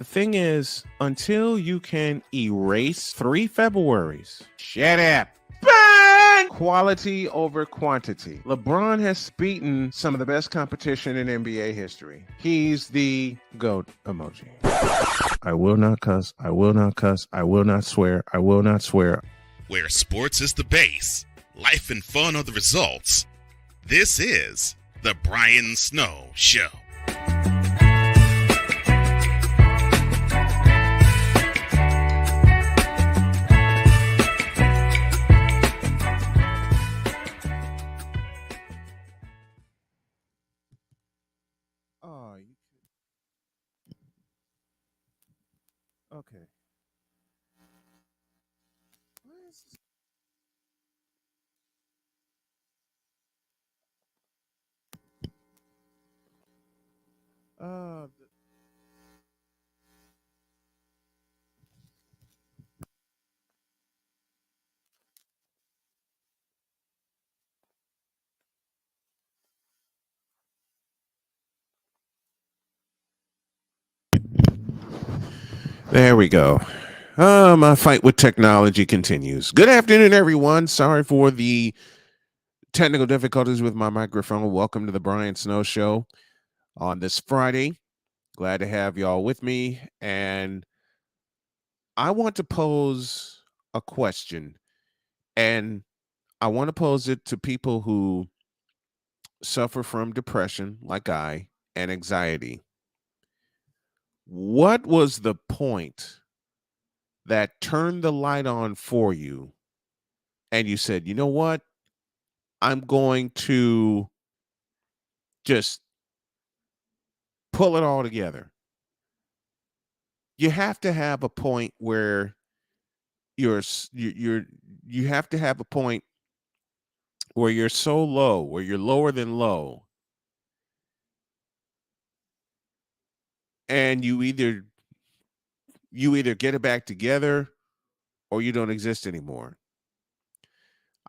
Thing is, until you can erase 3 Februaries, shut up. Bang! Quality over quantity. LeBron has beaten some of the best competition in NBA history. He's the GOAT emoji. I will not cuss. I will not cuss. I will not swear. I will not swear. Where sports is the base, life and fun are the results. This is the Brian Snow Show. Okay. There we go. My fight with technology continues. Good afternoon, everyone. Sorry for the technical difficulties with my microphone. Welcome to the Brian Snow Show on this Friday. Glad to have y'all with me. And I want to pose a question. And I want to pose it to people who suffer from depression, like I, and anxiety. What was the point that turned the light on for you and you said, you know what? I'm going to just pull it all together. You have to have a point where you have to have a point where you're so low, where you're lower than low. And you either get it back together or you don't exist anymore.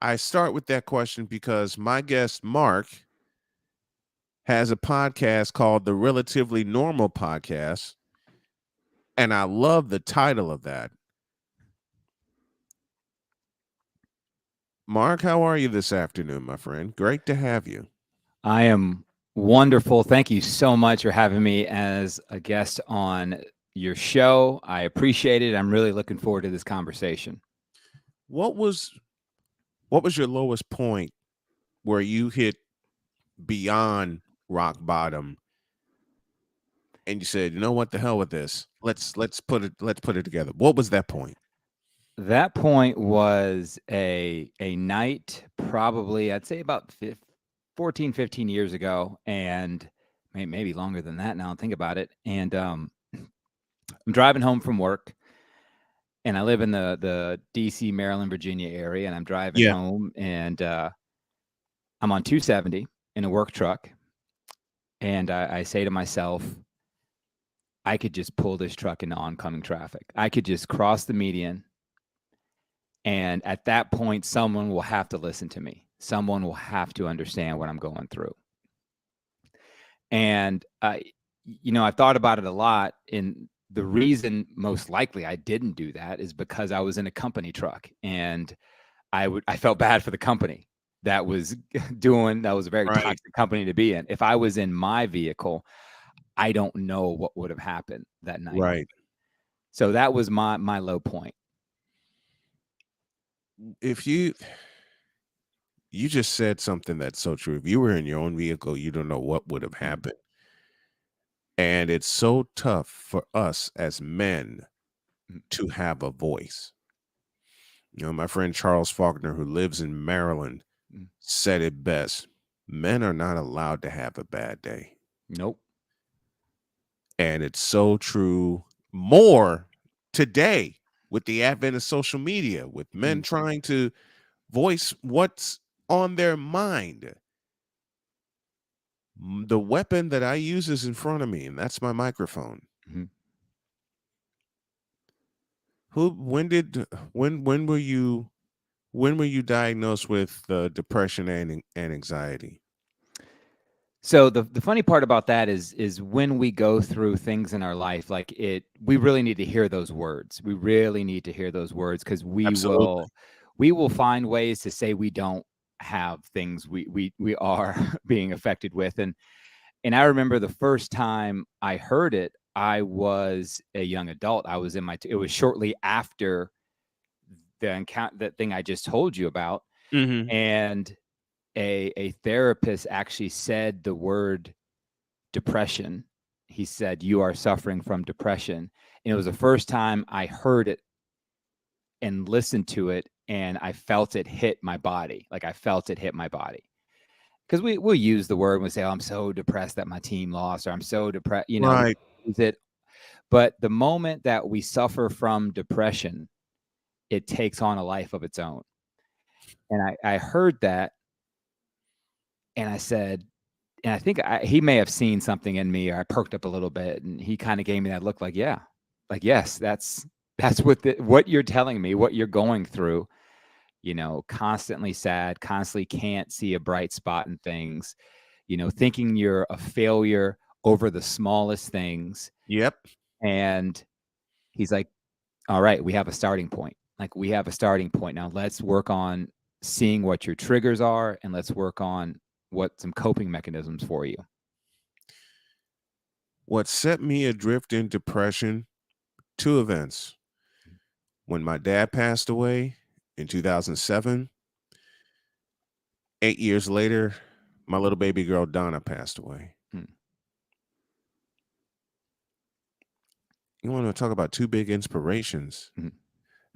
I start with that question because my guest, Mark, has a podcast called The Relatively Normal Podcast, and I love the title of that. Mark, how are you this afternoon, my friend? Great to have you. I am wonderful. Thank you so much for having me as a guest on your show. I appreciate it. I'm really looking forward to this conversation. What was your lowest point where you hit beyond rock bottom and you said, you know what, the hell with this? Let's put it together. What was that point? That point was a night, probably I'd say about 14, 15 years ago, and maybe longer than that now. Think about it. And I'm driving home from work, and I live in the DC, Maryland, Virginia area, and I'm driving home, and I'm on 270 in a work truck, and I say to myself, I could just pull this truck into oncoming traffic. I could just cross the median, and at that point, someone will have to listen to me. Someone will have to understand what I'm going through. And I thought about it a lot. And the reason most likely I didn't do that is because I was in a company truck, and I felt bad for the company that was that was a very Right. toxic company to be in. If I was in my vehicle, I don't know what would have happened that night. Right. So that was my low point. If you just said something that's so true. If you were in your own vehicle, you don't know what would have happened. And it's so tough for us as men to have a voice. My friend Charles Faulkner, who lives in Maryland, said it best. Men are not allowed to have a bad day. Nope. And it's so true more today with the advent of social media, with men trying to voice what's on their mind. The weapon that I use is in front of me, and that's my microphone. When were you diagnosed with depression and anxiety? So the funny part about that is when we go through things in our life, like we really need to hear those words. We really need to hear those words, because we will find ways to say we don't have things we are being affected with. And I remember the first time I heard it, I was a young adult. I was it was shortly after that thing I just told you about. And a therapist actually said the word depression. He said, "You are suffering from depression." And it was the first time I heard it and listened to it, and I felt it hit my body. Like I felt it hit my body. Because we'll use the word and we say, "Oh, I'm so depressed that my team lost," or "I'm so depressed," Right. Use it. But the moment that we suffer from depression, it takes on a life of its own. And I heard that, and I said, and I think he may have seen something in me, or I perked up a little bit, and he kind of gave me that look like, yeah, like, yes, that's what you're telling me, what you're going through, constantly sad, constantly can't see a bright spot in things, thinking you're a failure over the smallest things. Yep. And he's like, all right, we have a starting point. Like, we have a starting point. Now let's work on seeing what your triggers are, and let's work on what some coping mechanisms for you. What set me adrift in depression, 2 events. When my dad passed away in 2007, 8 years later, my little baby girl Donna passed away. You want to talk about 2 big inspirations?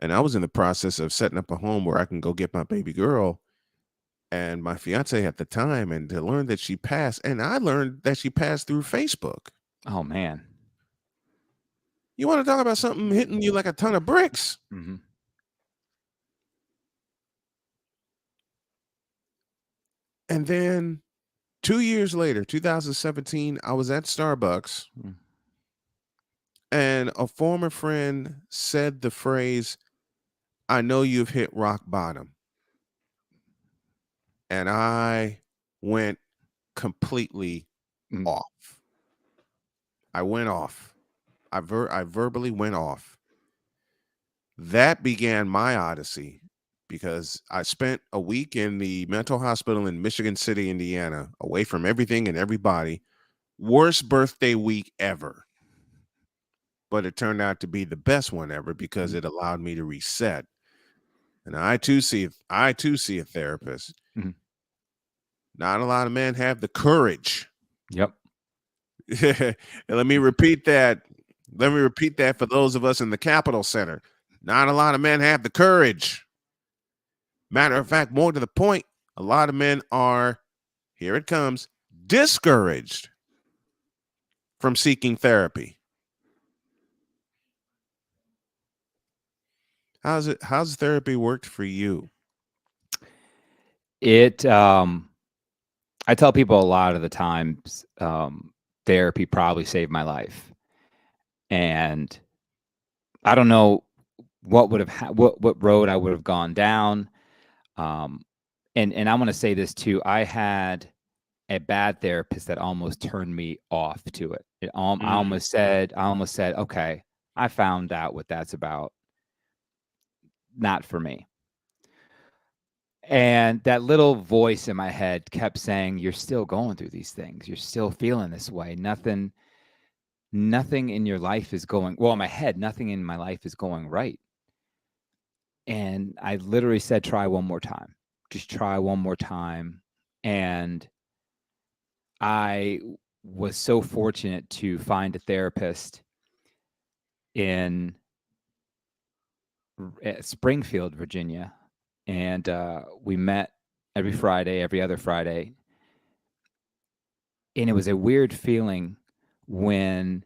And I was in the process of setting up a home where I can go get my baby girl and my fiance at the time, and to learn that she passed, and I learned that she passed through Facebook. Oh, man. You want to talk about something hitting you like a ton of bricks? And then 2 years later, 2017, I was at Starbucks, and a former friend said the phrase, "I know you've hit rock bottom." And I went completely off. I went off. I verbally went off. That began my odyssey, because I spent a week in the mental hospital in Michigan City, Indiana, away from everything and everybody. Worst birthday week ever. But it turned out to be the best one ever, because it allowed me to reset. And I too see a therapist. Not a lot of men have the courage. Yep. And let me repeat that. Let me repeat that for those of us in the Capitol Center. Not a lot of men have the courage. Matter of fact, more to the point, a lot of men are, here it comes, discouraged from seeking therapy. How's therapy worked for you? It I tell people a lot of the times, therapy probably saved my life, and I don't know what would have what road I would have gone down. Um, and I want to say this too. I had a bad therapist that almost turned me off to it. I Mm, almost said, okay, I found out what that's about. Not for me. And that little voice in my head kept saying, "You're still going through these things. You're still feeling this way. Nothing in your life is going well." In my head, nothing in my life is going right. And I literally said, "Try one more time. Just try one more time." And I was so fortunate to find a therapist in Springfield, Virginia, and we met every Friday, every other Friday, and it was a weird feeling when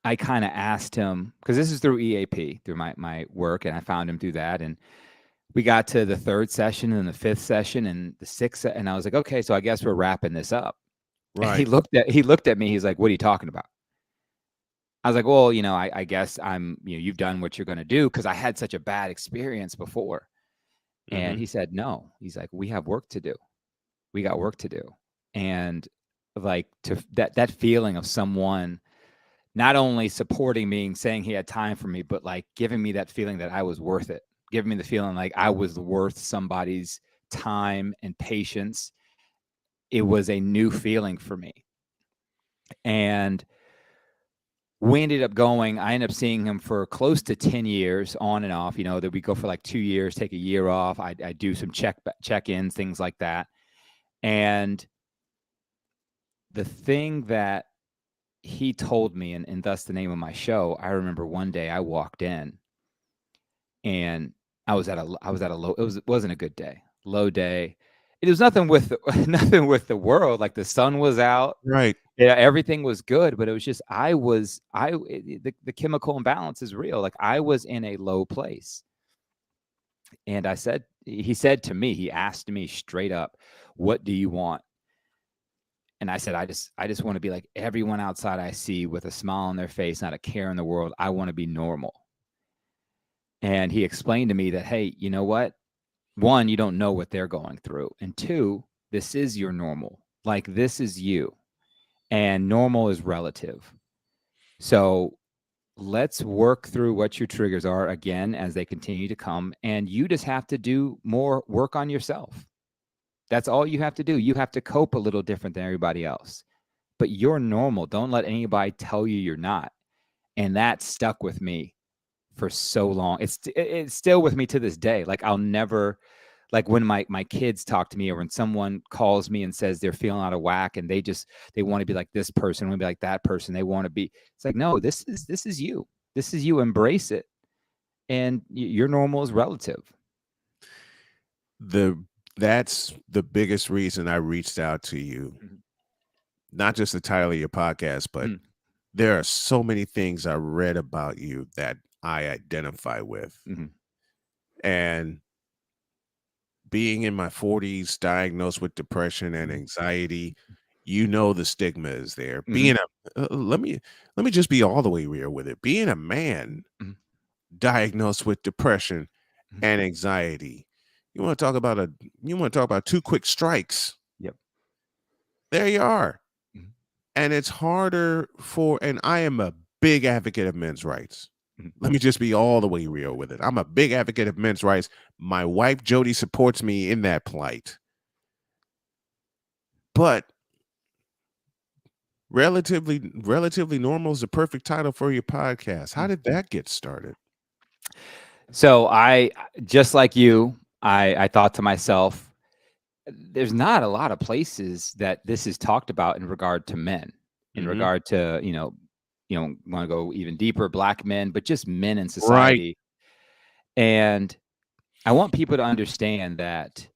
I kind of asked him, because this is through EAP, through my work, and I found him through that, and we got to the third session and the fifth session and the sixth, and I was like, okay, so I guess we're wrapping this up. And right. he looked at me. He's like, "What are you talking about?" I was like, "Well, I guess you've done what you're going to do," because I had such a bad experience before. And Hmm. he said, "No." He's like, "We have work to do. We got work to do." And like to that feeling of someone not only supporting me and saying he had time for me, but like giving me that feeling that I was worth it, giving me the feeling like I was worth somebody's time and patience. It was a new feeling for me. And we ended up going, I ended up seeing him for close to 10 years on and off, that we go for like 2 years, take a year off. I do some check-ins, things like that. And the thing that he told me, and thus the name of my show, I remember one day I walked in and I was at a low, it wasn't a good day, low day. It was nothing with nothing with the world. Like the sun was out. Right. Yeah, everything was good, but it was just the chemical imbalance is real. Like I was in a low place. And he said to me, he asked me straight up, "What do you want?" And I said, I just want to be like everyone outside I see with a smile on their face, not a care in the world. I want to be normal. And he explained to me that, hey, you know what? One, you don't know what they're going through. And two, this is your normal. Like this is you. And normal is relative. So let's work through what your triggers are again as they continue to come. And you just have to do more work on yourself. That's all you have to do. You have to cope a little different than everybody else. But you're normal. Don't let anybody tell you you're not. And that stuck with me for so long. It's still with me to this day. Like I'll never, like when my kids talk to me, or when someone calls me and says they're feeling out of whack and they want to be like this person, want to be like that person. They want to be, it's like, no, this is you. This is you. Embrace it. And your normal is relative. The That's the biggest reason I reached out to you. Mhm. Not just the title of your podcast, but Mhm. there are so many things I read about you that I identify with. Mhm. And being in my 40s, diagnosed with depression and Mhm. anxiety, the stigma is there. Mhm. Let me just be all the way real with it. Being a man Mhm. diagnosed with depression Mhm. and anxiety, you want to talk about two quick strikes. Yep. There you are. Mhm. And it's harder and I am a big advocate of men's rights. Mhm. Let me just be all the way real with it. I'm a big advocate of men's rights. My wife Jody supports me in that plight. But relatively normal is the perfect title for your podcast. How Mhm. did that get started? So just like you, I thought to myself, there's not a lot of places that this is talked about in regard to men, in Hmm. regard to, want to go even deeper, Black men, but just men in Right. society. And I want people to understand that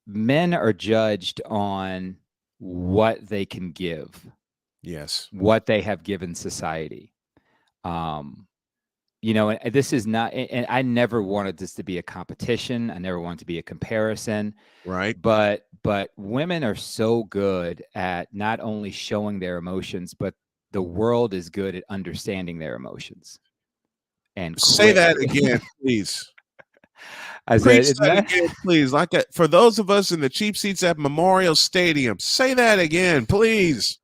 men are judged on what they can give, Yes. what they have given society. Um, you know, and this is not, and I never wanted this to be a competition. I never wanted to be a comparison. Right. But women are so good at not only showing their emotions, but the world is good at understanding their emotions. And Say quick. that again, please. I Preach said, that again, please. Like for those of us in the cheap seats at Memorial Stadium, say that again, please.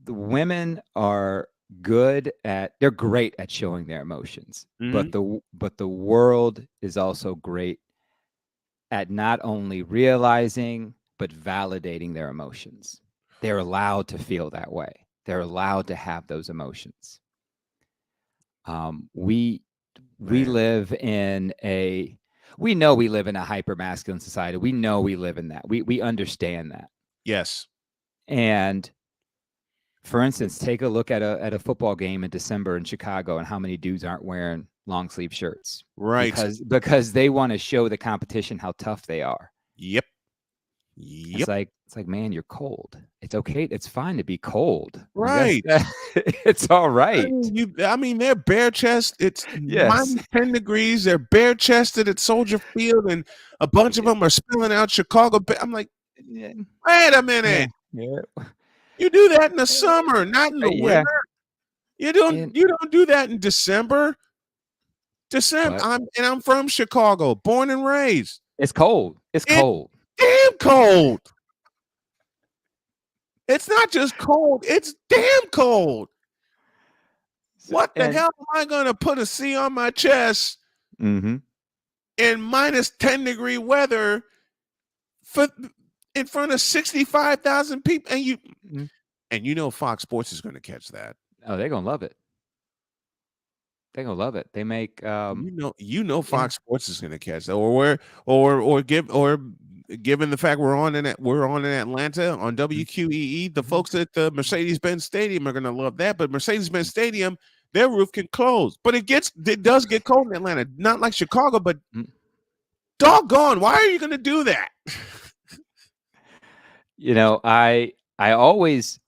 the women are good at, they're great at showing their emotions, but the world is also great at not only realizing but validating their emotions. They're allowed to feel that way. They're allowed to have those emotions. We Man. live in a, we know we live in a hyper masculine society. We know we live in that. We understand that. Yes. And for instance, take a look at a football game in December in Chicago and how many dudes aren't wearing long sleeve shirts. Right. Because they want to show the competition how tough they are. Yep. It's like, man, you're cold. It's okay. It's fine to be cold. Right. It's all right. I mean, they're bare chest. It's Yes. -10 degrees. They're bare chested at Soldier Field, and a bunch of them are spilling out Chicago. I'm like, wait a minute. Yeah. You do that in the summer, not in the winter. You don't do that in December. I'm from Chicago, born and raised. It's cold. It's cold. Damn cold. It's not just cold, it's damn cold. What the hell am I going to put a C on my chest in -10 degree weather in front of 65,000 people? And you know Fox Sports is going to catch that. Oh, they're going to love it. They're going to love it. They make you know Fox Sports is going to catch that, given the fact we're on in Atlanta on WQEE, the folks at the Mercedes-Benz Stadium are going to love that. But Mercedes-Benz Stadium, their roof can close, but it does get cold in Atlanta. Not like Chicago, but doggone, why are you going to do that? You know, I always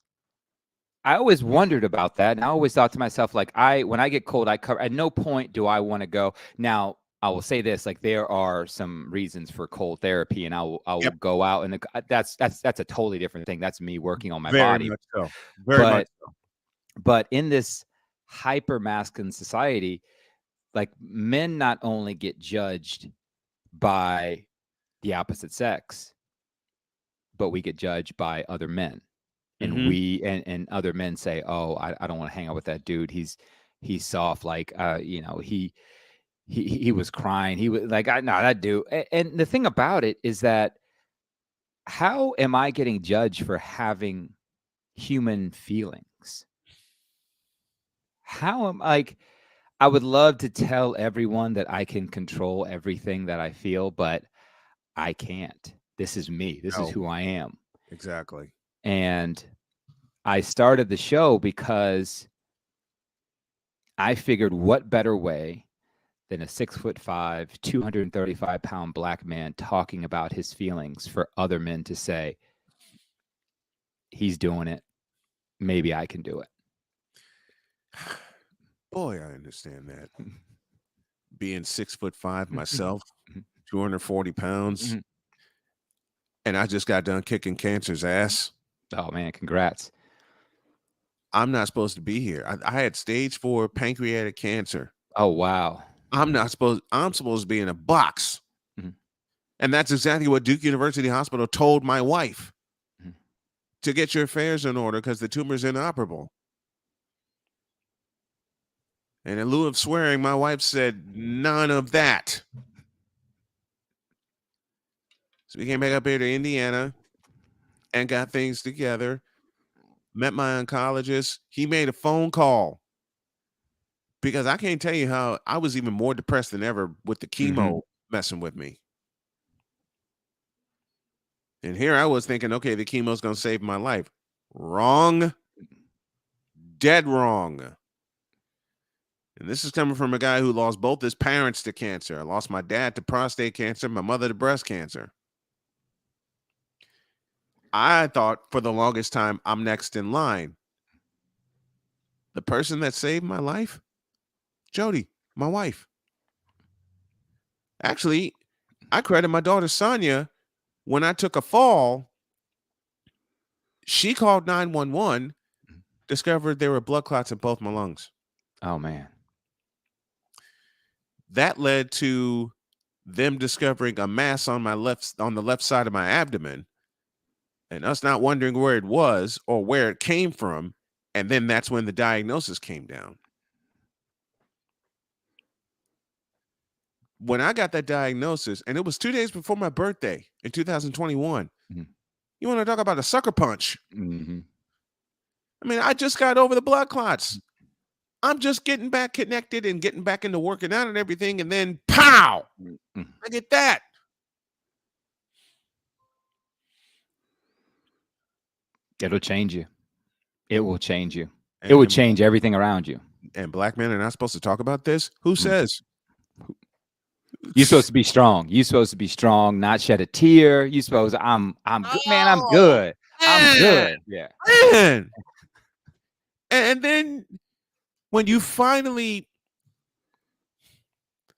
wondered about that, and I always thought to myself, like, when I get cold, I cover. At no point do I want to go. Now, I will say this: like, there are some reasons for cold therapy, and I will go out, and that's a totally different thing. That's me working on my body. Much so. Very much so. But in this hyper masculine society, like, men not only get judged by the opposite sex, but we get judged by other men. And we and other men say, "Oh, I don't want to hang out with that dude. He's soft. Like, you know, he was crying. He was like, that dude." And the thing about it is that, how am I getting judged for having human feelings? How am I would love to tell everyone that I can control everything that I feel, but I can't. This is me. This is who I am. Exactly. And I started the show because I figured, what better way than a 6'5", 235-pound black man talking about his feelings for other men to say, he's doing it. Maybe I can do it. Boy, I understand that. Being 6'5" myself, 240 pounds. And I just got done kicking cancer's ass. Oh man, congrats. I'm not supposed to be here. I had stage 4 pancreatic cancer. Oh wow. I'm supposed to be in a box. And that's exactly what Duke University Hospital told my wife. To get your affairs in order because the tumor's inoperable. And in lieu of swearing, my wife said, none of that. So we came back up here to Indiana and got things together. Met my oncologist. He made a phone call. Because I can't tell you how I was even more depressed than ever with the chemo messing with me. And here I was thinking, okay, the chemo's going to save my life. Wrong. Dead wrong. And this is coming from a guy who lost both his parents to cancer. I lost my dad to prostate cancer, my mother to breast cancer. I thought for the longest time, I'm next in line. The person that saved my life, Jody, my wife. Actually, I credit my daughter Sonia. When I took a fall, she called 911, discovered there were blood clots in both my lungs. Oh man. That led to them discovering a mass on the left side of my abdomen, and us not wondering where it was or where it came from. And then that's when the diagnosis came down. When I got that diagnosis, and it was 2 days before my birthday in 2021, you want to talk about a sucker punch? Mm-hmm. I mean, I just got over the blood clots. I'm just getting back connected and getting back into working out and everything. And then pow, I get that. It'll change you. It will change you. And It would change everything around you. And black men are not supposed to talk about this. Who says? You're supposed to be strong. You're supposed to be strong, not shed a tear. You supposed I'm good, man. I'm good. I'm good. Yeah. Man. And then when you finally,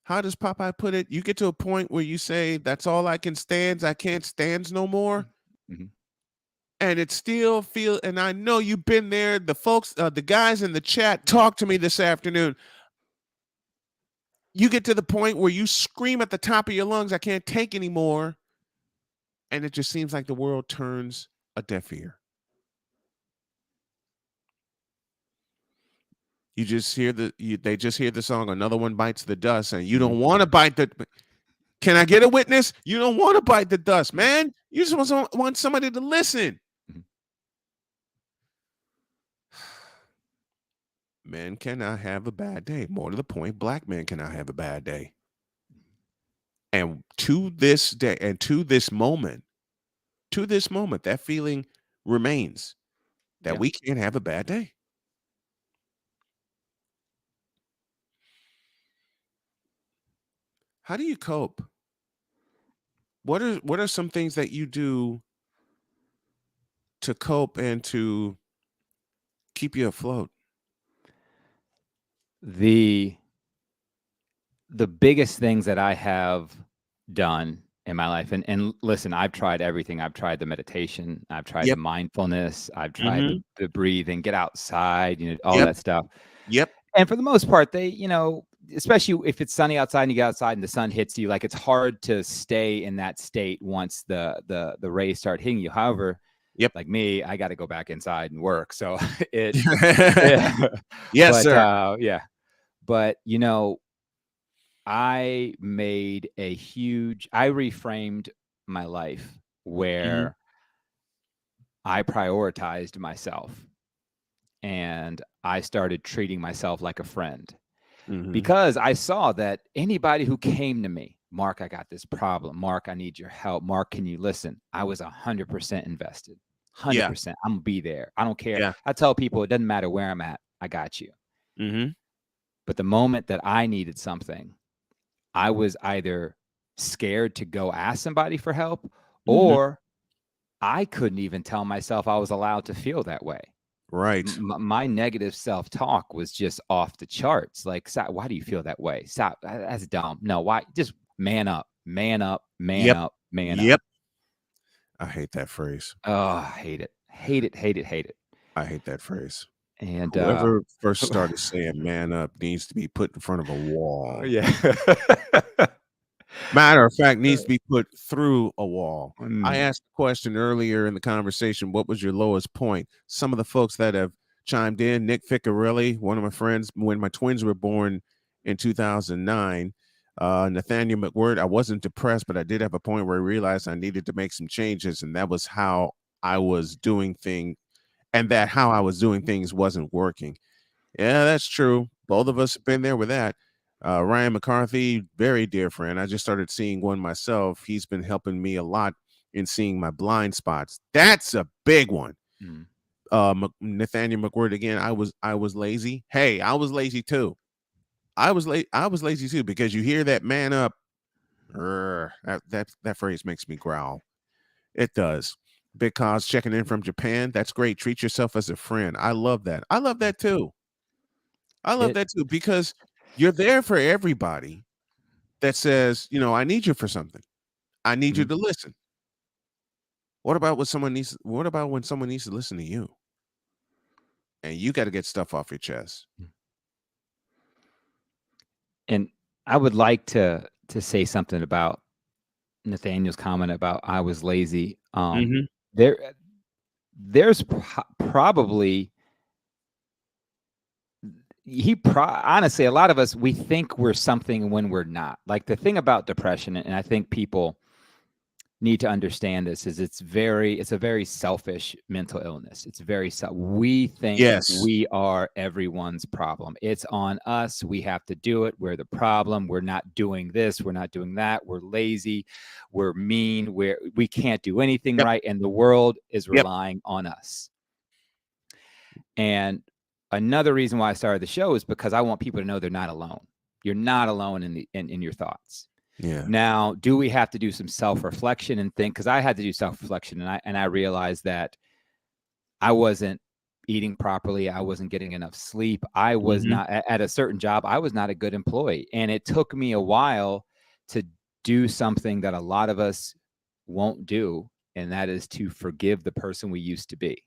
how does Popeye put it? You get to a point where you say, that's all I can stand. I can't stand no more. Mm-hmm. And it still feels, and I know you've been there. The folks, the guys in the chat talked to me this afternoon. You get to the point where you scream at the top of your lungs, I can't take anymore. And it just seems like the world turns a deaf ear. You just hear they just hear the song, Another One Bites the Dust, and you don't want to bite the. Can I get a witness? You don't want to bite the dust, man. You just want somebody to listen. Men cannot have a bad day. More to the point, black men cannot have a bad day. And to this day, and to this moment, that feeling remains that we can't have a bad day. How do you cope? What are some things that you do to cope and to keep you afloat? The biggest things that I have done in my life, and listen, I've tried everything. I've tried the meditation, I've tried the mindfulness, I've tried the breathing, get outside, all that stuff. And for the most part, they, especially if it's sunny outside and you get outside and the sun hits you, like it's hard to stay in that state once the rays start hitting you. However, like me, I got to go back inside and work. So yes, sir. But I reframed my life where I prioritized myself and I started treating myself like a friend because I saw that anybody who came to me, Mark, I got this problem. Mark, I need your help. Mark, can you listen? I was 100% invested. 100%. I'm gonna be there. I don't care. I tell people it doesn't matter where I'm at. I got you. But the moment that I needed something, I was either scared to go ask somebody for help, or I couldn't even tell myself I was allowed to feel that way. Right. My negative self-talk was just off the charts. Like, why do you feel that way? Stop. That's dumb. No, why? Just man up, man up, man up, man up. I hate that phrase. Oh, I hate it. Hate it, hate it, hate it. I hate that phrase. And whoever first started saying man up needs to be put in front of a wall. Matter of fact, needs to be put through a wall. I asked a question earlier in the conversation, what was your lowest point? Some of the folks that have chimed in, Nick Ficcarelli, one of my friends, when my twins were born in 2009, Nathaniel McWord, I wasn't depressed, but I did have a point where I realized I needed to make some changes, and that was how I was doing things, and that how I was doing things wasn't working. Yeah, that's true. Both of us have been there with that. Ryan McCarthy, very dear friend. I just started seeing one myself. He's been helping me a lot in seeing my blind spots. That's a big one. Nathaniel McWord again. I was lazy. Hey, I was lazy too. I was lazy too, because you hear that man up. That phrase makes me growl. It does. Because checking in from Japan, that's great. Treat yourself as a friend. I love that. I love that too. I love that too, because You're there for everybody that says, I need you for something. I need you Mhm. to listen. What about when someone needs to listen to you? And you got to get stuff off your chest. And I would like to say something about Nathaniel's comment about I was lazy. Mhm. There there's probably honestly, a lot of us, we think we're something when we're not. Like, the thing about depression, and I think people need to understand this, is it's a very selfish mental illness. It's we think Yes. we are everyone's problem. It's on us. We have to do it. We're the problem. We're not doing this. We're not doing that. We're lazy. We're mean. We can't do anything Yep. right. And the world is Yep. relying on us. And another reason why I started the show is because I want people to know they're not alone. You're not alone in your thoughts. Yeah. Now, do we have to do some self-reflection and think? Because I had to do self-reflection, and I realized that I wasn't eating properly. I wasn't getting enough sleep. I was Mhm. not at a certain job. I was not a good employee, and it took me a while to do something that a lot of us won't do, and that is to forgive the person we used to be.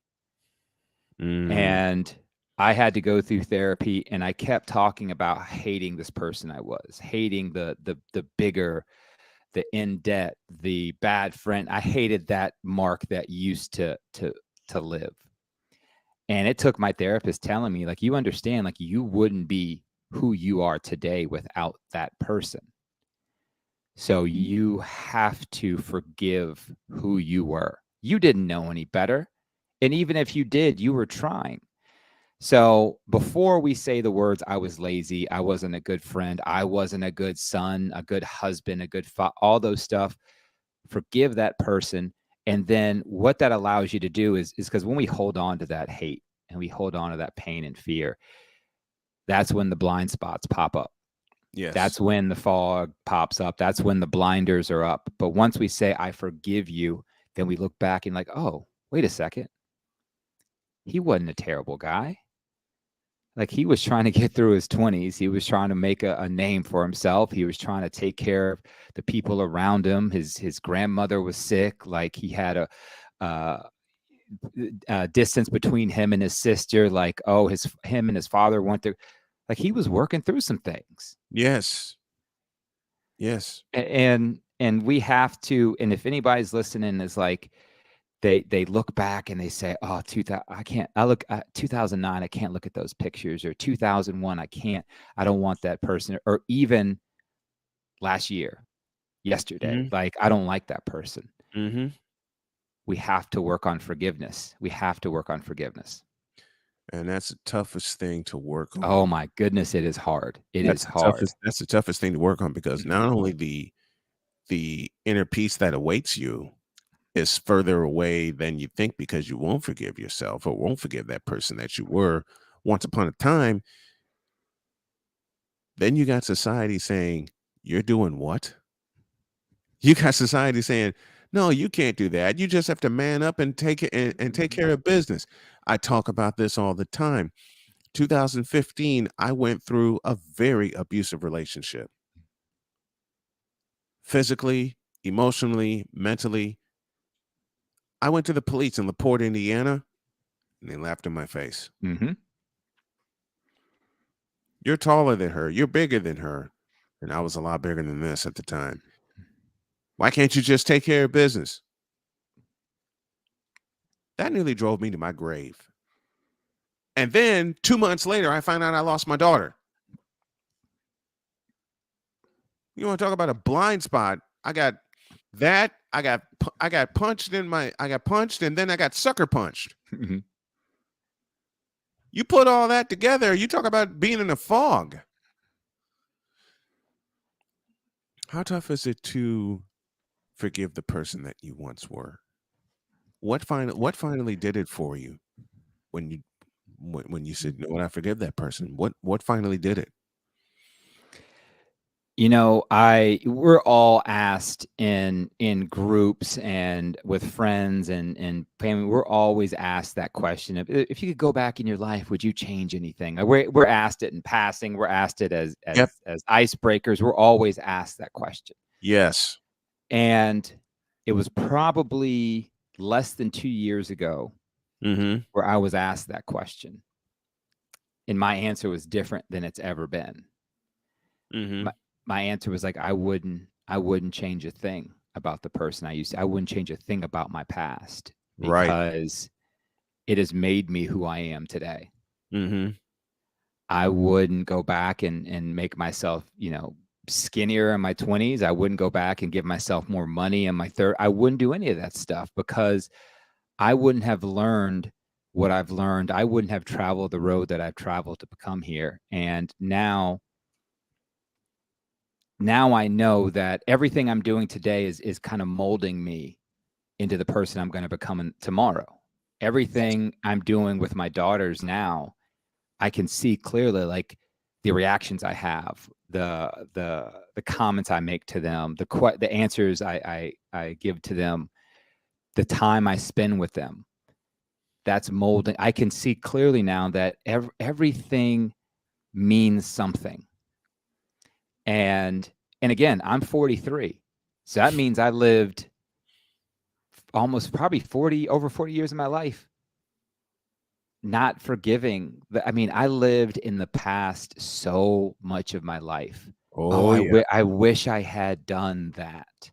Mm. And I had to go through therapy, and I kept talking about hating this person I was, hating the bigger, the in debt, the bad friend. I hated that Mark that used to live. And it took my therapist telling me, like, you understand, like, you wouldn't be who you are today without that person. So you have to forgive who you were. You didn't know any better. And even if you did, you were trying. So before we say the words, I was lazy, I wasn't a good friend, I wasn't a good son, a good husband, a good all those stuff, forgive that person. And then what that allows you to do is because when we hold on to that hate and we hold on to that pain and fear, that's when the blind spots pop up. Yes. That's when the fog pops up. That's when the blinders are up. But once we say, I forgive you, then we look back and like, oh, wait a second. He wasn't a terrible guy. Like, he was trying to get through his 20s. He was trying to make a name for himself. He was trying to take care of the people around him. His grandmother was sick. Like, he had a distance between him and his sister. Like, oh, him and his father went through. Like, he was working through some things. Yes. Yes. And we have to. And if anybody's listening, is like, they look back and they say, oh, 2000, I look at 2009, I can't look at those pictures, or 2001, I don't want that person, or even last year, yesterday, Mhm. like, I don't like that person. Mhm. We have to work on forgiveness. We have to work on forgiveness. And that's the toughest thing to work on. Oh my goodness, it is hard. It is hard. That's the toughest thing to work on, because not only the inner peace that awaits you is further away than you think, because you won't forgive yourself or won't forgive that person that you were once upon a time. Then you got society saying, you're doing what? You got society saying, no, you can't do that. You just have to man up and take it and take care of business. I talk about this all the time. 2015, I went through a very abusive relationship. Physically, emotionally, mentally. I went to the police in LaPorte, Indiana, and they laughed in my face. Mm-hmm. You're taller than her. You're bigger than her. And I was a lot bigger than this at the time. Why can't you just take care of business? That nearly drove me to my grave. And then 2 months later, I found out I lost my daughter. You want to talk about a blind spot? I got that. I got punched and then I got sucker punched. Mm-hmm. You put all that together, you talk about being in a fog. How tough is it to forgive the person that you once were? What finally did it for you when you said, "No, I forgive that person"? What finally did it? We're all asked in groups and with friends and family. We're always asked that question of, if you could go back in your life, would you change anything? We're asked it in passing. We're asked it as Yep. icebreakers. We're always asked that question. Yes. And it was probably less than 2 years ago where I was asked that question, and my answer was different than it's ever been. My answer was like, I wouldn't change a thing about the person I used to. I wouldn't change a thing about my past, because it has made me who I am today. I wouldn't go back and make myself, skinnier in my 20s. I wouldn't go back and give myself more money in my 30s. I wouldn't do any of that stuff, because I wouldn't have learned what I've learned. I wouldn't have traveled the road that I've traveled to become here. And now I know that everything I'm doing today is kind of molding me into the person I'm going to become tomorrow. Everything I'm doing with my daughters now, I can see clearly, like, the reactions I have, the comments I make to them, the answers I give to them, the time I spend with them. That's molding. I can see clearly now that everything means something. And again, I'm 43. So that means I lived almost probably over 40 years of my life not forgiving. I lived in the past so much of my life. I wish I had done that.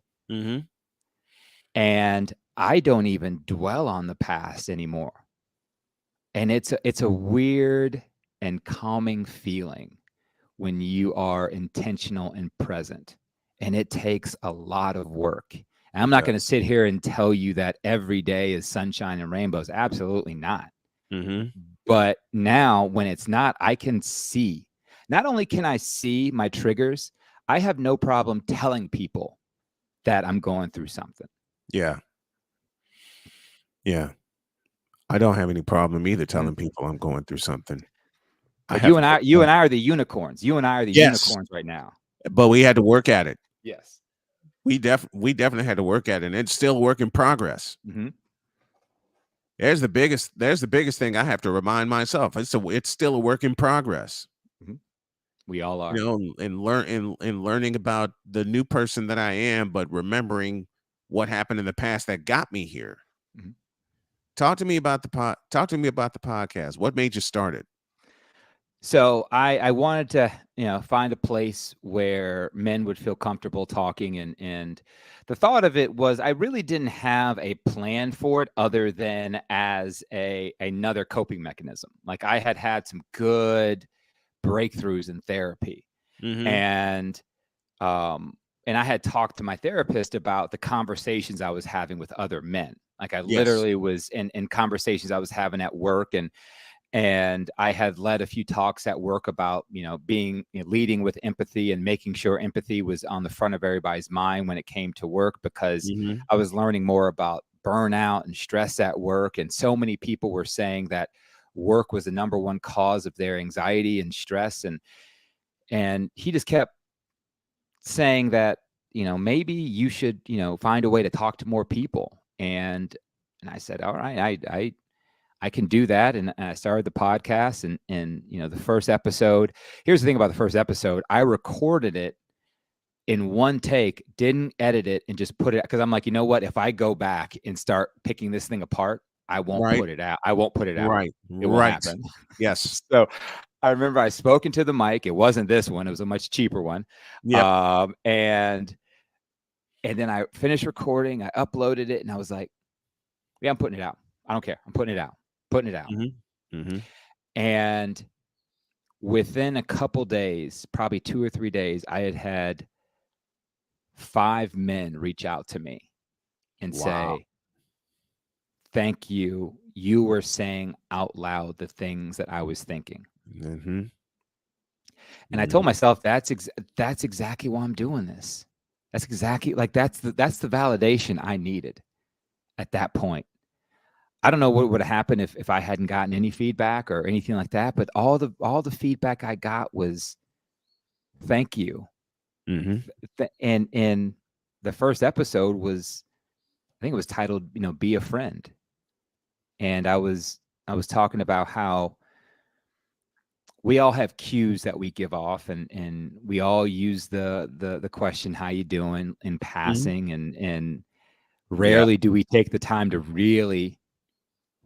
And I don't even dwell on the past anymore. And it's a weird and calming feeling when you are intentional and present. And it takes a lot of work. And I'm not going to sit here and tell you that every day is sunshine and rainbows. Absolutely not. But now, when it's not, I can see. Not only can I see my triggers, I have no problem telling people that I'm going through something. Yeah. I don't have any problem either telling people I'm going through something. But you and I are the unicorns. You and I are the unicorns right now. But we had to work at it. Yes. We definitely had to work at it, and it's still a work in progress. There's the biggest thing I have to remind myself. It's still a work in progress. We all are. In learning about the new person that I am, but remembering what happened in the past that got me here. Talk to me about the podcast. What made you start it? So I wanted to, find a place where men would feel comfortable talking, and the thought of it was, I really didn't have a plan for it other than as another coping mechanism. Like, I had some good breakthroughs in therapy, and I had talked to my therapist about the conversations I was having with other men. Like, I literally was in conversations I was having at work, and I had led a few talks at work about, leading with empathy and making sure empathy was on the front of everybody's mind when it came to work, because I was learning more about burnout and stress at work. And so many people were saying that work was the number one cause of their anxiety and stress. And he just kept saying that, maybe you should, find a way to talk to more people. And I said, all right, I can do that. And I started the podcast, and the first episode, here's the thing about the first episode. I recorded it in one take, didn't edit it, and just put it, because I'm like, you know what? If I go back and start picking this thing apart, I won't put it out. I won't put it out. Right. It won't happen. Yes. So I remember I spoke into the mic. It wasn't this one. It was a much cheaper one. Yeah. And then I finished recording. I uploaded it, and I was like, yeah, I'm putting it out. I don't care. I'm putting it out. And within a couple days, probably 2 or 3 days, I had 5 men reach out to me and say, thank you. You were saying out loud the things that I was thinking. And I told myself, that's exactly why I'm doing this. That's exactly, like, that's the validation I needed at that point. I don't know what would have happened if I hadn't gotten any feedback or anything like that, but all the feedback I got was, thank you. Mm-hmm. And the first episode was, I think it was titled, Be a Friend. And I was talking about how we all have cues that we give off, and we all use the question, how you doing, in passing, and Yeah. rarely do we take the time to really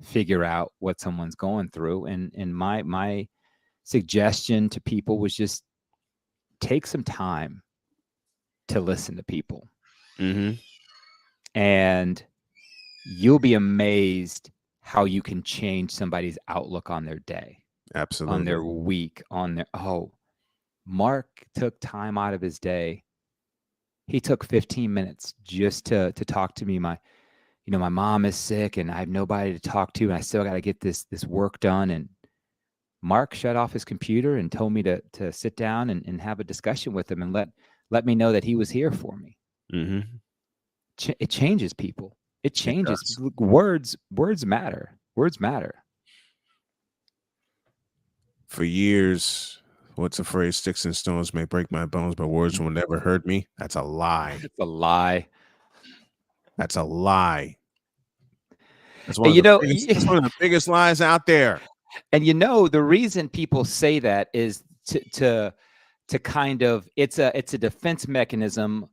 figure out what someone's going through. And my suggestion to people was just take some time to listen to people, Mm-hmm. and you'll be amazed how you can change somebody's outlook on their day, on their Absolutely. week, on their, oh, Mark took time out of his day. He took 15 minutes just to talk to me. My mom is sick and I have nobody to talk to, and I still got to get this work done. And Mark shut off his computer and told me to sit down and have a discussion with him and let me know that he was here for me. Mm-hmm. It changes people. It changes. does. Words matter. Words matter. For years, what's the phrase? Sticks and stones may break my bones, but words will never hurt me. That's a lie. It's a lie. That's a lie. That's And that's one of the biggest lies out there. And the reason people say that is to kind of, it's a defense mechanism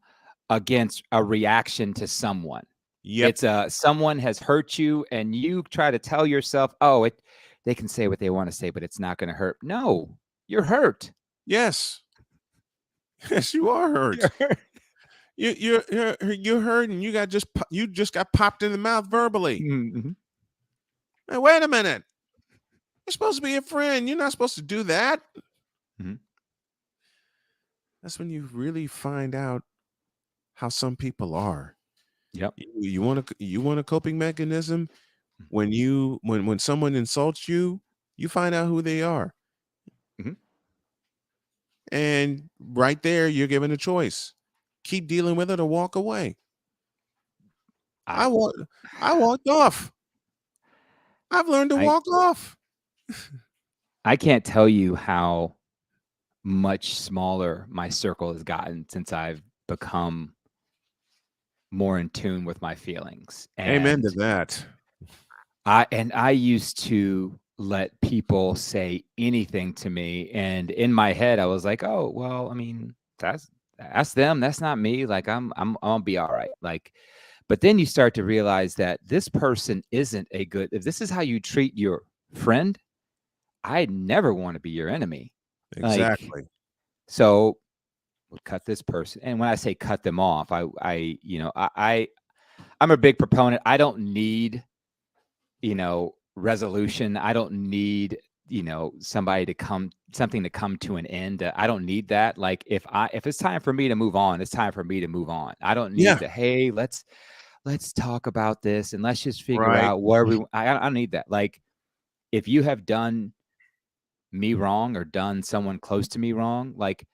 against a reaction to someone. Yep. It's someone has hurt you and you try to tell yourself, oh, they can say what they want to say, but it's not going to hurt. No, you're hurt. Yes. Yes, you are hurt. You're hurt, and you just got popped in the mouth verbally. Mm-hmm. Now, wait a minute. You're supposed to be a friend. You're not supposed to do that. Mm-hmm. That's when you really find out how some people are. Yep. You want a coping mechanism. When someone insults you, you find out who they are. Mm-hmm. And right there, you're given a choice: keep dealing with it or walk away. I walked off. I've learned to walk off. I can't tell you how much smaller my circle has gotten since I've become more in tune with my feelings. Amen to that. I used to let people say anything to me, and in my head I was like, oh, well, I mean, that's them, that's not me. Like I'm gonna be all right. Like, but then you start to realize that this person isn't a good, if this is how you treat your friend, I never want to be your enemy. Exactly. Like, so we'll cut this person. And when I say cut them off, I'm a big proponent. I don't need, resolution. I don't need, something to come to an end. I don't need that. Like if it's time for me to move on, it's time for me to move on. I don't need to, hey, let's talk about this and let's just figure out where I don't need that. Like if you have done me wrong or done someone close to me wrong, like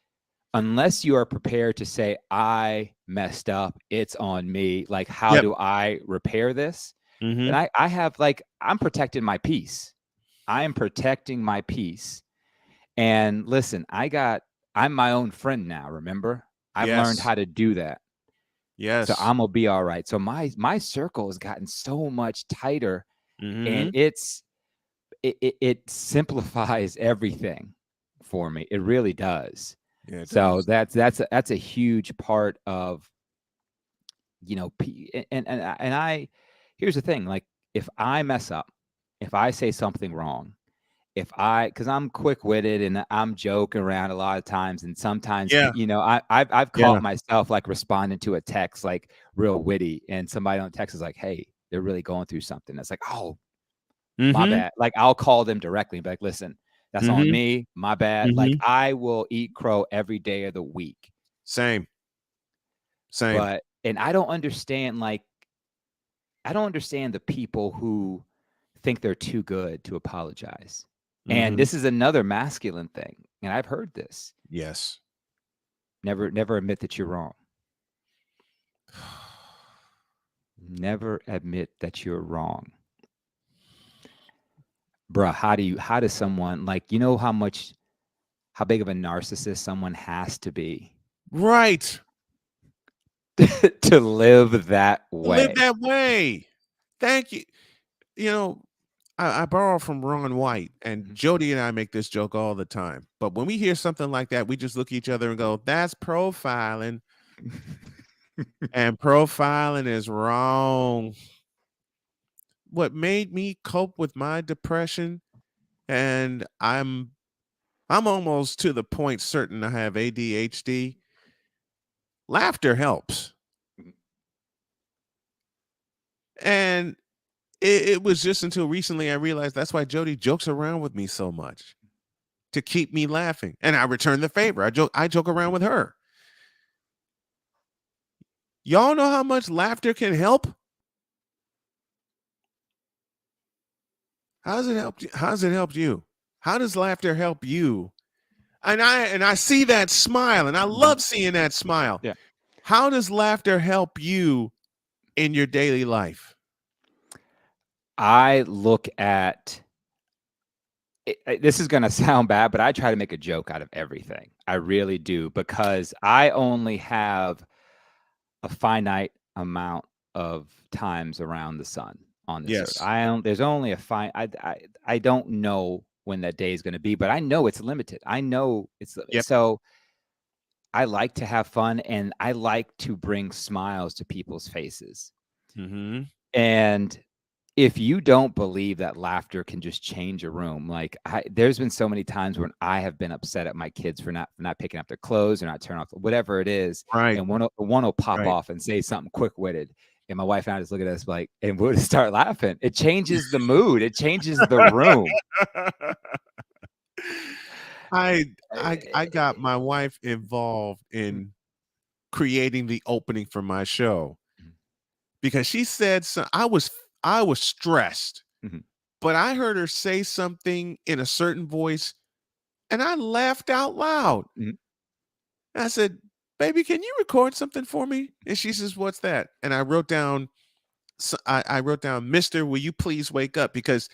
unless you are prepared to say, I messed up, it's on me, like how do I repair this? Mm-hmm. And I have, like, I'm protecting my peace. I am protecting my peace. And listen, I'm my own friend now, remember? I've learned how to do that. Yes. So I'm gonna be all right. So my circle has gotten so much tighter, and it simplifies everything for me. It really does. Yeah, so that's a huge part of, and I here's the thing, like if I mess up, if I say something wrong, because I'm quick-witted and I'm joking around a lot of times, and sometimes I've caught myself like responding to a text like real witty, and somebody on text is like, hey, they're really going through something. It's like, oh, my bad. Like I'll call them directly and be like, listen, that's on me, my bad. Like I will eat crow every day of the week. Same. And I don't understand the people who think they're too good to apologize. And this is another masculine thing. And I've heard this. Yes. Never admit that you're wrong. Never admit that you're wrong. Bruh, how does someone, like, how big of a narcissist someone has to be Right. to live that Live way. that way. Thank you. You know, I borrow from Ron White, and Jody and I make this joke all the time. But when we hear something like that, we just look at each other and go, "That's profiling," and profiling is wrong. What made me cope with my depression, and I'm almost to the point certain I have ADHD. Laughter helps, and it was just until recently I realized that's why Jody jokes around with me so much, to keep me laughing, and I return the favor. I joke around with her. Y'all know how much laughter can help? How's it helped you? How's it helped you? How does laughter help you? And I see that smile, and I love seeing that smile. Yeah. How does laughter help you in your daily life? I look at this is going to sound bad, but I try to make a joke out of everything. I really do, because I only have a finite amount of times around the sun on this Yes. earth. There's only a I don't know when that day is going to be, but I know it's limited. I know it's Yep. so I like to have fun, and I like to bring smiles to people's faces. Mm-hmm. And if you don't believe that laughter can just change a room, like there's been so many times when I have been upset at my kids for not picking up their clothes or not turning off whatever it is, Right. and one will pop Right. off and say something quick-witted, and my wife and I just look at us like, and we'll just start laughing. It changes the mood. It changes the room. I got my wife involved in creating the opening for my show because she said so. I was stressed, Mhm. but I heard her say something in a certain voice, and I laughed out loud. Mhm. I said, "Baby, can you record something for me?" And she says, "What's that?" And I wrote down, I wrote down, "Mister, will you please wake up?" Because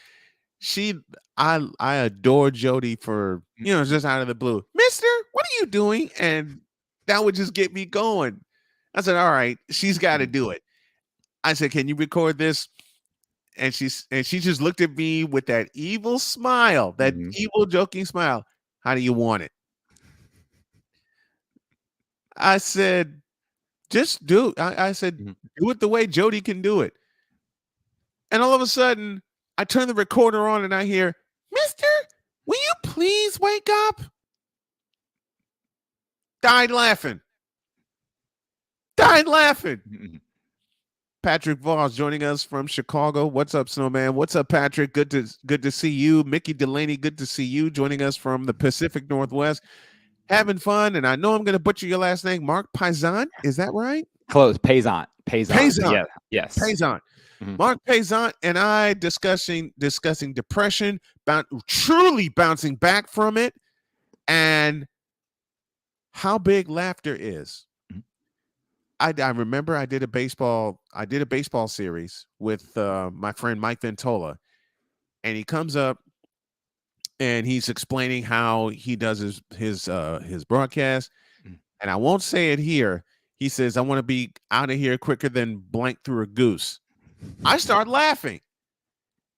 I adore Jody for, just out of the blue. "Mister, what are you doing?" And that would just get me going. I said, "All right, she's got to do it." I said, "Can you record this?" And she just looked at me with that evil smile, that Mhm. evil joking smile. "How do you want it?" I said, "Just do." I said, Mhm. "Do it the way Jody can do it." And all of a sudden, I turn the recorder on and I hear, "Mister, will you please wake up?" Died laughing. Died laughing. Mhm. Patrick Voss joining us from Chicago. What's up, Snowman? What's up, Patrick? Good to see you. Mickey Delaney, good to see you. Joining us from the Pacific Northwest. Having fun, and I know I'm going to butcher your last name, Mark Payzant. Is that right? Close. Payzant. Payzant. Yeah. Yes. Payzant. Mhm. Mark Payzant and I discussing depression, truly bouncing back from it, and how big laughter is. Mhm. I remember I did a baseball series with my friend Mike Ventola, and he comes up and he's explaining how he does his broadcast, Mhm. and I won't say it here. He says, "I want to be out of here quicker than blank through a goose." I start laughing,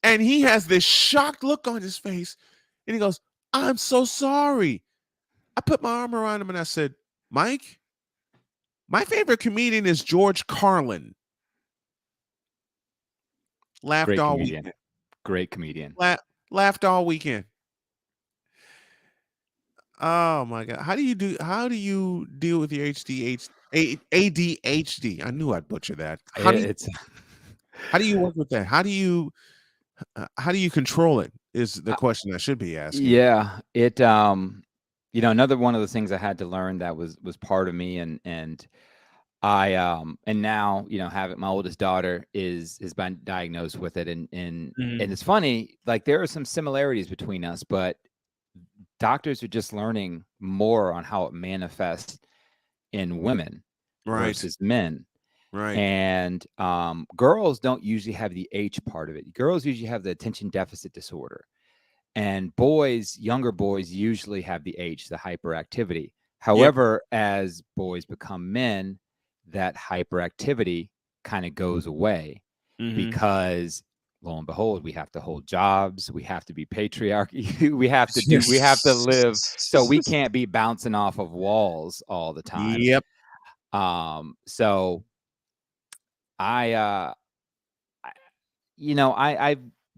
and he has this shocked look on his face, and he goes, "I'm so sorry." I put my arm around him and I said, "Mike, my favorite comedian is George Carlin." Laughed Great all comedian. weekend. Great comedian. Laughed all weekend. Oh my god! How do you deal with your ADHD? I knew I'd butcher that. It's How do you work with that? How do you control it? Is the question I should be asking. yeah. Another one of the things I had to learn that was part of me, and I and now having my oldest daughter has been diagnosed with it, and it's funny, like there are some similarities between us, but doctors are just learning more on how it manifests in women Right. versus men. Right. And girls don't usually have the H part of it. Girls usually have the attention deficit disorder, and younger boys usually have the H, the hyperactivity. However, as boys become men, that hyperactivity kind of goes away because lo and behold, we have to hold jobs, we have to be patriarchy, we have to live, so we can't be bouncing off of walls all the time. Yep. So I've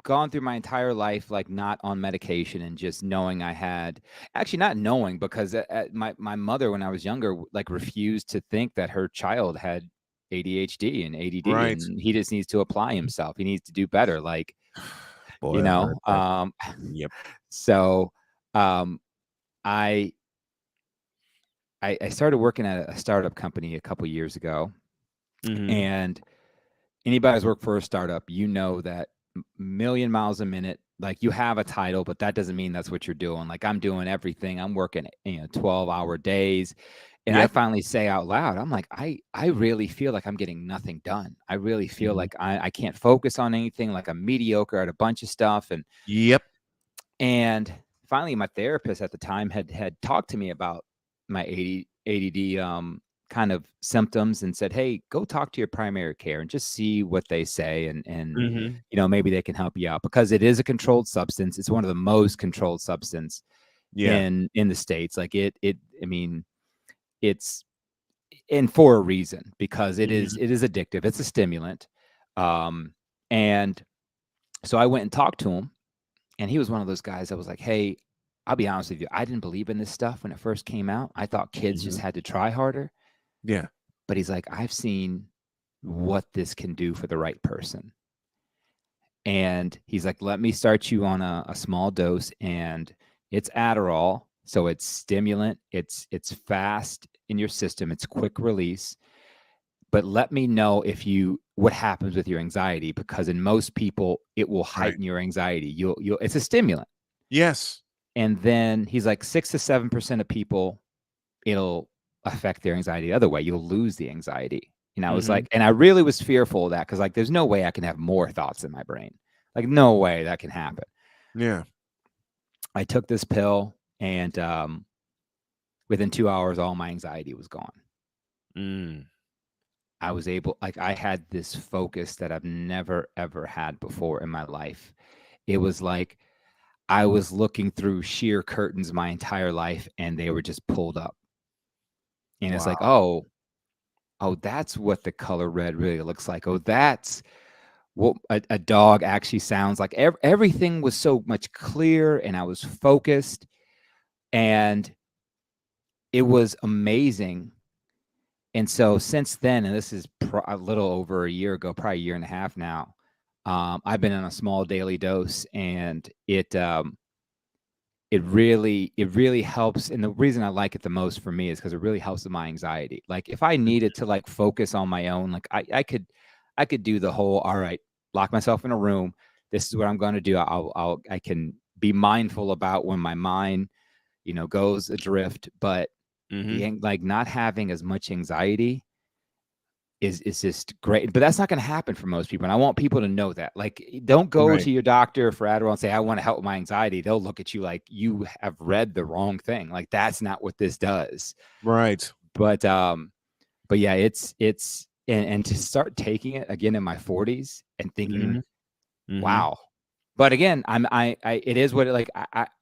gone through my entire life like not on medication and just knowing I had, actually not knowing, because my mother when I was younger like refused to think that her child had ADHD and ADD, Right. and he just needs to apply himself. He needs to do better. Like, Boy, you I know, heard that. Yep. so I started working at a startup company a couple years ago, and anybody who's worked for a startup, you know that million miles a minute, like you have a title, but that doesn't mean that's what you're doing. Like I'm doing everything. I'm working, 12-hour days. And I finally say out loud, I'm like, I really feel like I'm getting nothing done. I really feel like I can't focus on anything. Like I'm mediocre at a bunch of stuff. And finally my therapist at the time had talked to me about my ADD kind of symptoms and said, hey, go talk to your primary care and just see what they say. And maybe they can help you out, because it is a controlled substance. It's one of the most controlled substance in the States. Like it's and for a reason, because it is addictive. It's a stimulant. And so I went and talked to him, and he was one of those guys that was like, hey, I'll be honest with you, I didn't believe in this stuff when it first came out. I thought kids just had to try harder. Yeah. But he's like, I've seen what this can do for the right person. And he's like, let me start you on a small dose, and it's Adderall. So it's stimulant. It's fast in your system. It's quick release. But let me know what happens with your anxiety, because in most people, it will heighten your anxiety. It's a stimulant. Yes. And then he's like, 6 to 7% of people, it'll affect their anxiety the other way. You'll lose the anxiety. And I was like, and I really was fearful of that, because like, there's no way I can have more thoughts in my brain. Like, no way that can happen. Yeah. I took this pill, and within 2 hours, all my anxiety was gone. I was able, like, I had this focus that I've never, ever had before in my life. It was like I was looking through sheer curtains my entire life, and they were just pulled up. And it's like, oh, that's what the color red really looks like. Oh, that's what a dog actually sounds like. Everything was so much clearer, and I was focused, and it was amazing. And so since then, and this is a little over a year ago, probably a year and a half now, I've been on a small daily dose, and it really helps. And the reason I like it the most for me is because it really helps with my anxiety. Like if I needed to like focus on my own, like I could do the whole, all right, lock myself in a room. This is what I'm going to do. I can be mindful about when my mind, goes adrift, but like not having as much anxiety is just great. But that's not going to happen for most people. And I want people to know that. Like, don't go to your doctor for Adderall and say, I want to help with my anxiety. They'll look at you like you have read the wrong thing. Like, that's not what this does. Right. But yeah, it's and to start taking it again in my 40s and thinking, wow. But again, it is what it, like,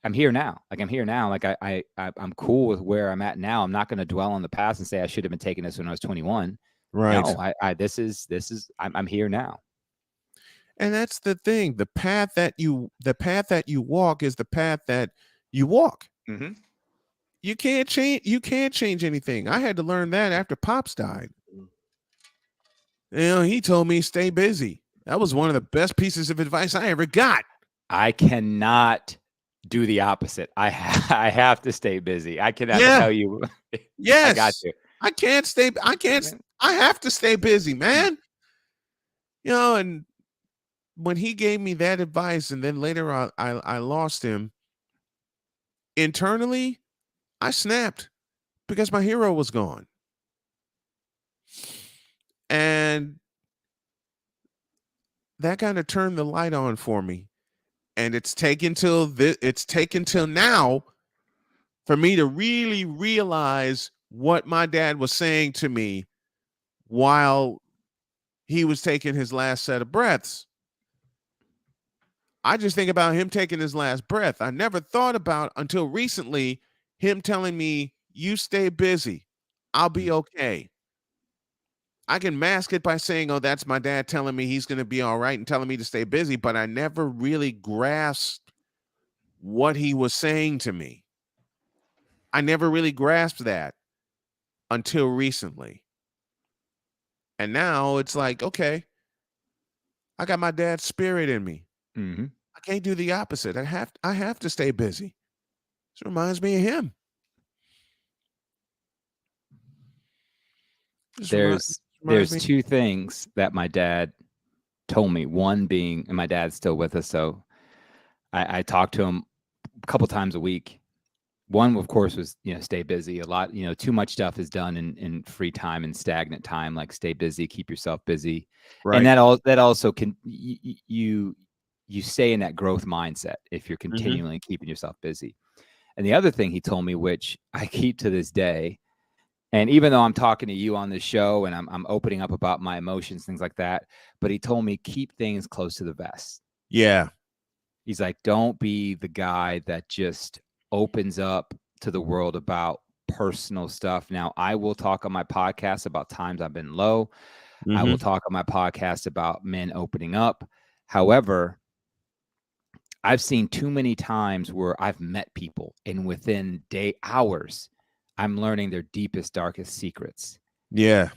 I'm here now. Like I'm here now. Like I'm cool with where I'm at now. I'm not going to dwell on the past and say I should have been taking this when I was 21. Right. No, this is I'm here now. And that's the thing. The path that you walk is the path that you walk. You can't change anything. I had to learn that after Pops died. He told me stay busy. That was one of the best pieces of advice I ever got. I cannot do the opposite. I have to stay busy. I cannot tell you. Yes. I got to. I have to stay busy, man. And when he gave me that advice, and then later on I lost him, internally, I snapped because my hero was gone. And that kind of turned the light on for me. And it's taken till now for me to really realize what my dad was saying to me while he was taking his last set of breaths. I just think about him taking his last breath. I never thought about until recently him telling me, "You stay busy. I'll be okay." I can mask it by saying, "Oh, that's my dad telling me he's going to be all right and telling me to stay busy," but I never really grasped what he was saying to me. I never really grasped that until recently. And now it's like, okay, I got my dad's spirit in me. Mm-hmm. I can't do the opposite. I have to stay busy. This reminds me of him. This reminds There's me. two things that my dad told me. One being, and my dad's still with us, so I talk to him a couple times a week. One, of course, was stay busy. A lot, too much stuff is done in free time and stagnant time. Like stay busy, keep yourself busy, and Right. that also can you stay in that growth mindset if you're Mhm. continually keeping yourself busy. And the other thing he told me, which I keep to this day, and even though I'm talking to you on this show and I'm opening up about my emotions, things like that, but he told me keep things close to the vest. Yeah. He's like, don't be the guy that just opens up to the world about personal stuff. Now, I will talk on my podcast about times I've been low. I will Mhm. talk on my podcast about men opening up. However, I've seen too many times where I've met people and within hours, I'm learning their deepest, darkest secrets. Yeah.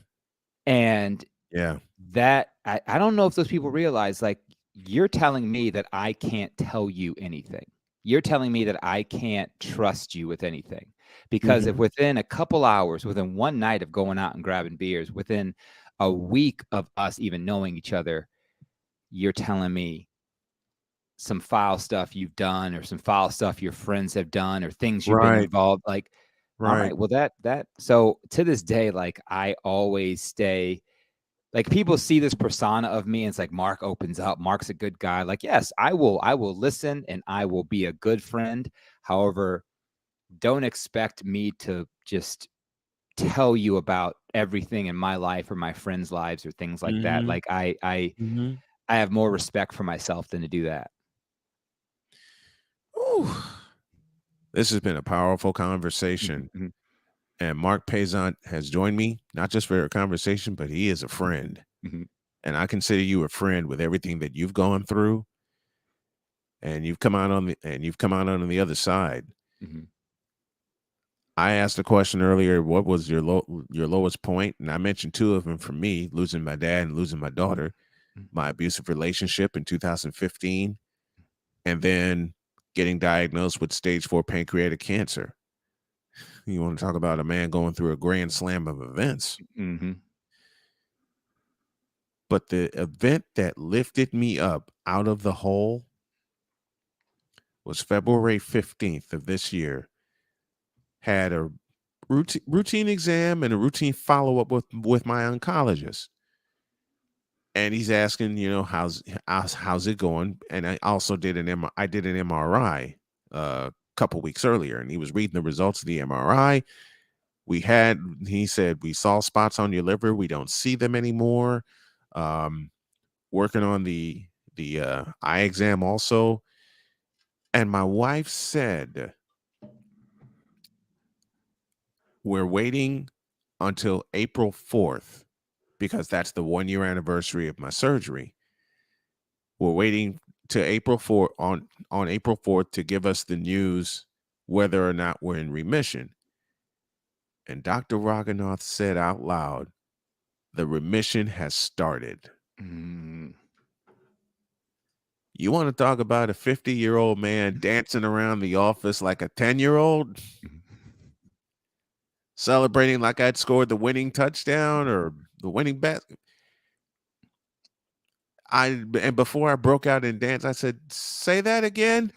And Yeah. that I don't know if those people realize, like, you're telling me that I can't tell you anything. You're telling me that I can't trust you with anything. Because if Mhm. within a couple hours, within one night of going out and grabbing beers, within a week of us even knowing each other, you're telling me some foul stuff you've done or some foul stuff your friends have done or things you've been Right. involved, like, all Right. right, well, that so to this day, like, I always stay, like, people see this persona of me and it's like Mark opens up, Mark's a good guy. Like, yes, I will listen and I will be a good friend. However, don't expect me to just tell you about everything in my life or my friends' lives or things like that. Mhm. Like, I Mhm. have more respect for myself than to do that. Ooh. This has been a powerful conversation. Mhm. And Mark Payson has joined me, not just for a conversation, but he is a friend. Mhm. And I consider you a friend with everything that you've gone through. And you've come out on the other side. Mhm. I asked a question earlier, what was your lowest point? And I mentioned two of them for me, losing my dad and losing my daughter, Mhm. my abusive relationship in 2015, and then getting diagnosed with stage 4 pancreatic cancer. You want to talk about a man going through a grand slam of events. Mhm. But the event that lifted me up out of the hole was February 15th of this year. Had a routine exam and a routine follow-up with my oncologist. And he's asking, how's it going? And I also did an MRI a couple weeks earlier, and he was reading the results of the MRI. He said, we saw spots on your liver. We don't see them anymore. Working on the eye exam also. And my wife said, we're waiting until April 4th because that's the 1-year anniversary of my surgery. We're waiting to April 4th on April 4th to give us the news whether or not we're in remission. And Dr. Raghunath said out loud, the remission has started. Mhm. You want to talk about a 50-year-old man dancing around the office like a 10-year-old, celebrating like I'd scored the winning touchdown or the winning basket? And before I broke out in dance, I said, say that again.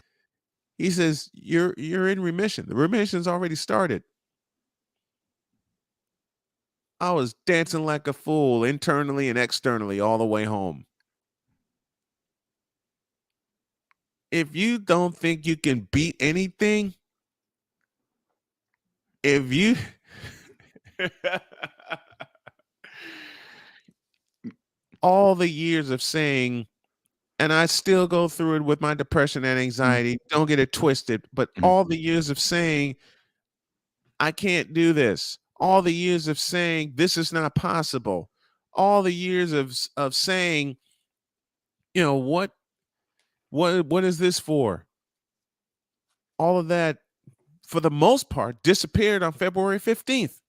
He says, you're in remission. The remission's already started. I was dancing like a fool internally and externally all the way home. If you don't think you can beat anything, if you all the years of saying, and I still go through it with my depression and anxiety, don't get it twisted, but all the years of saying, I can't do this, all the years of saying, this is not possible, all the years of saying, what is this for? All of that, for the most part, disappeared on February 15th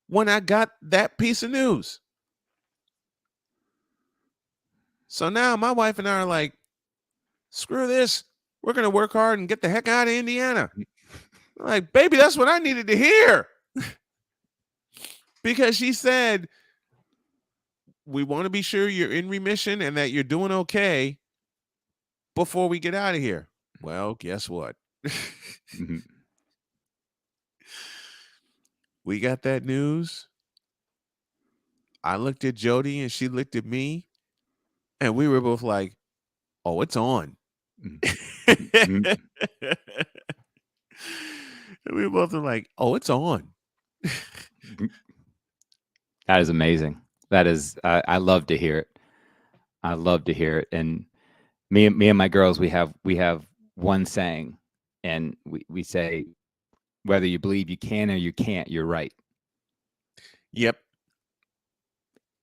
when I got that piece of news. So now my wife and I are like, screw this. We're going to work hard and get the heck out of Indiana. I'm like, baby, that's what I needed to hear. Because she said, we want to be sure you're in remission and that you're doing okay before we get out of here. Well, guess what? We got that news. I looked at Jody and she looked at me. And we were both like, oh, it's on. And we both were like, oh, it's on. That is amazing. That is, I love to hear it. I love to hear it. And me and my girls, we have one saying, and we say, whether you believe you can or you can't, you're right. Yep.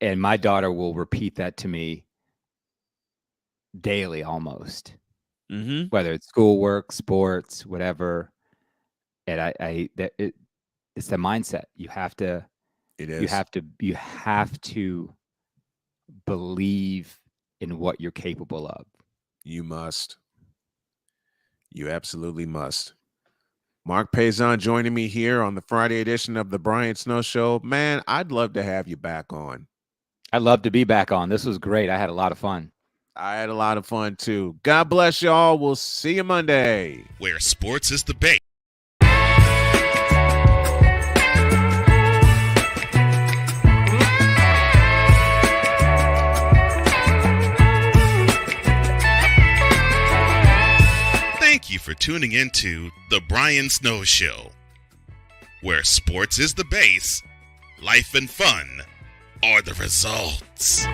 And my daughter will repeat that to me daily almost, whether it's schoolwork, sports, whatever. And it's the mindset. You have to, it is. You have to believe in what you're capable of. You must. You absolutely must. Mark Payson joining me here on the Friday edition of the Brian Snow Show. Man, I'd love to have you back on. I'd love to be back on. This was great. I had a lot of fun. I had a lot of fun too. God bless y'all. We'll see you Monday. Where sports is the base. Thank you for tuning into The Brian Snow Show, where sports is the base, life and fun are the results.